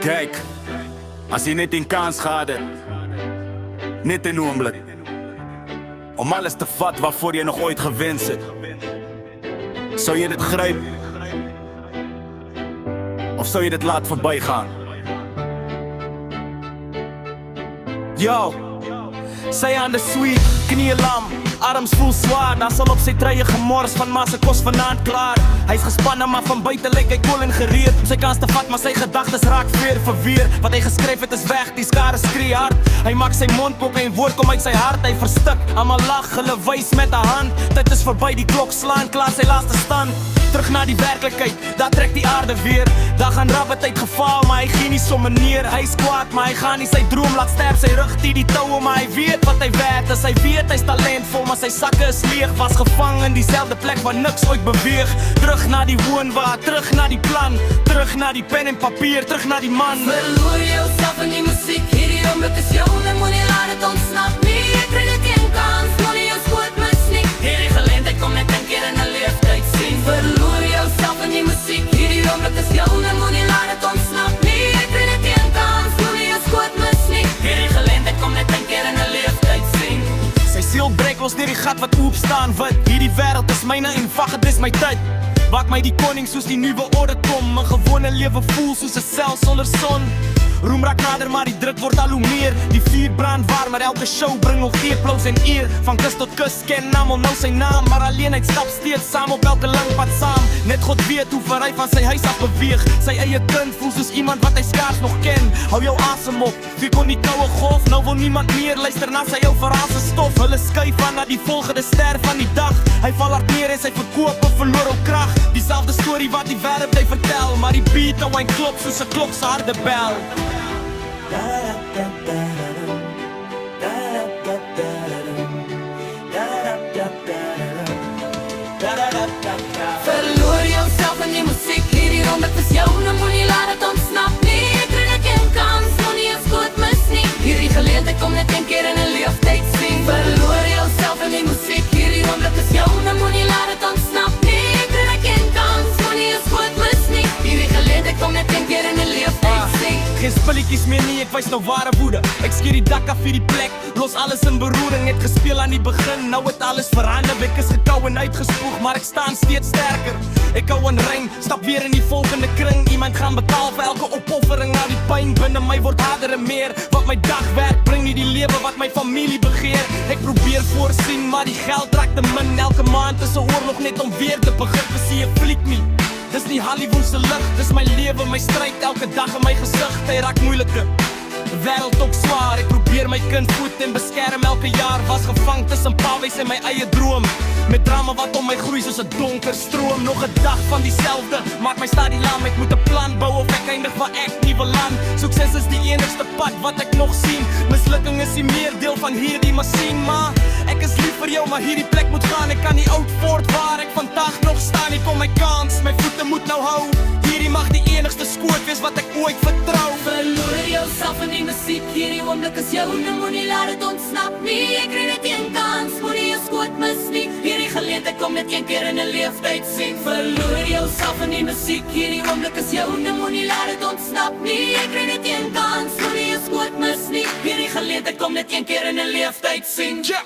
Kyk, as jy net 'n kans gehad het, net 'n oomblik om alles te vat waarvoor jy nog ooit gewens het, sou jy dit gryp of sou jy dit laat verbygaan? Yo, sy hande sweet, knie lam, arms voel zwaar. Daar sal op sy truie gemors van maar sy kos vanaand klaar. Hy's gespanne maar van buite lyk hy kool en gereed om sy kans te vat, maar sy gedagtes raak weer verweer. Wat hy geskryf het is weg, die skare skree hard. Hy maak sy mond pop en woord kom uit sy hart. Hy verstik, almal lag, hulle wys met 'n hand. Tyd is verby, die klok slaan, klaar sy laaste stand. Terug na die werklikheid, daar trek die aarde weer. Daar gaan rabbit uitgeval, maar hy gee nie sommer neer. Hy's kwaad, maar hy gaan nie sy droom laat sterf. Sy rug die toue, maar hy weet wat hy werd is. Hy weet hy's talentvol, maar sy sakke is leeg. Was gevang in dieselfde plek waar niks ooit beweeg. Terug na die woonwa, terug na die plan. Terug na die pen en papier, terug na die man. Verloor jouself in die musiek, hierdie oomblik is joune. Moenie laat het ontsnap nie, ek kry net een kans. Moenie jou skoot mis nie, hierdie geleentheid kom net een keer in 'n leeftyd sien. Verloor jouself in die musiek, hierdie oomblik is joune. Moenie laat het ontsnap nie, ek kry net een kans. Moenie jou skoot mis nie, hierdie geleentheid kom net een keer in 'n leeftyd sien. Sy siel breek los deur die gat wat oop staan. Wat hierdie wêreld is myne en vag dit is my tyd. Maak my die koning soos die nuwe orde kom. 'n gewone lewe voel soos 'n sel sonder son. Roem raak nader, maar die druk word al hoe meer. Die vuur brand warm, maar elke show bring nog geeploos en eer. Van kus tot kus ken almal nou sy naam, maar alleenheid stap steeds saam op elke lang pad saam. Net God weet hoe ver hy van sy huis af beweeg. Sy eie kind voel soos iemand wat hy skaars nog ken. Hou jou asem op, wie kon die koue golf. Nou wil niemand meer luister na sy ou verhaal se stof. Hulle skuif aan na die volgende ster van die dag. Hy val hard neer en sy verkoop en verloor al krag. Dieselfde storie wat die wêreld hy vertel, maar die beat nou een klop soos 'n klok se harde bel. Verloor jouself in die musiek, hierdie oomblik is joune. Moenie laat het ontsnap nie, ek kry net een kans. Moenie jou skoot mis nie, hierdie geleentheid kom net een keer in 'n leeftyd sien. Verloor jouself in die musiek, hierdie oomblik is joune. Moenie laat het ontsnap nie, ek kry net een kans. Moenie jou skoot mis nie, hierdie geleentheid kom net een keer in 'n leeftyd sien. Geen spulletjies meer nie, ek wys nou ware woede. Ek skeer die dak af vir die plek, los alles in beroering. Het gespeel aan die begin, nou het alles verander. Ek is gekou en uitgespoeg, maar ek staan steeds sterker. Ek hou aan ring, stap weer in die volgende kring. Iemand gaan betaal vir elke opoffering. Na die pyn binne my word harder en meer. Want my dagwerk bring nie die lewe wat my familie begeer. Ek probeer voorsien, maar die geld raak te min. Elke maand is 'n oorlog net om weer te begin. Zie ek fliek nie, dis nie Hollywood se lig. Dis my lewe, my stryd, elke dag in my gesig. Hy raak moeiliker, wêreld ook zwaar. Ek probeer my kind voed en beskerm elke jaar. Was gevang tussen pawees en my eie droom. Met drama wat om my groei soos 'n donker stroom. Nog 'n dag van dieselfde, maak my stad die lam. Ek moet 'n plan bou of ek eindig waar ek nie wil land. Sukses is die enigste pad wat ek nog sien. Mislukking is die meerdeel van hierdie masjien. Maar ek is lief vir jou, maar hierdie plek moet gaan. Ek kan nie oud word waar ek vandag nog staan. Hier kom my kans, my voete moet nou hou. Hierdie mag die enigste skoot wees wat ek ooit vertrou. Verloor jouself in die musiek, hierdie oomblik is joune. Moenie laat het ontsnap nie, ek kry net een kans. Moenie jou skoot mis nie, hierdie geleentheid kom net een keer in 'n leeftyd sien. Verloor jouself in die musiek, hierdie oomblik is joune. Moenie laat het ontsnap nie, ek kry net een kans. Moenie jou skoot mis nie, hierdie geleentheid kom net een keer in 'n leeftyd sien. Ja.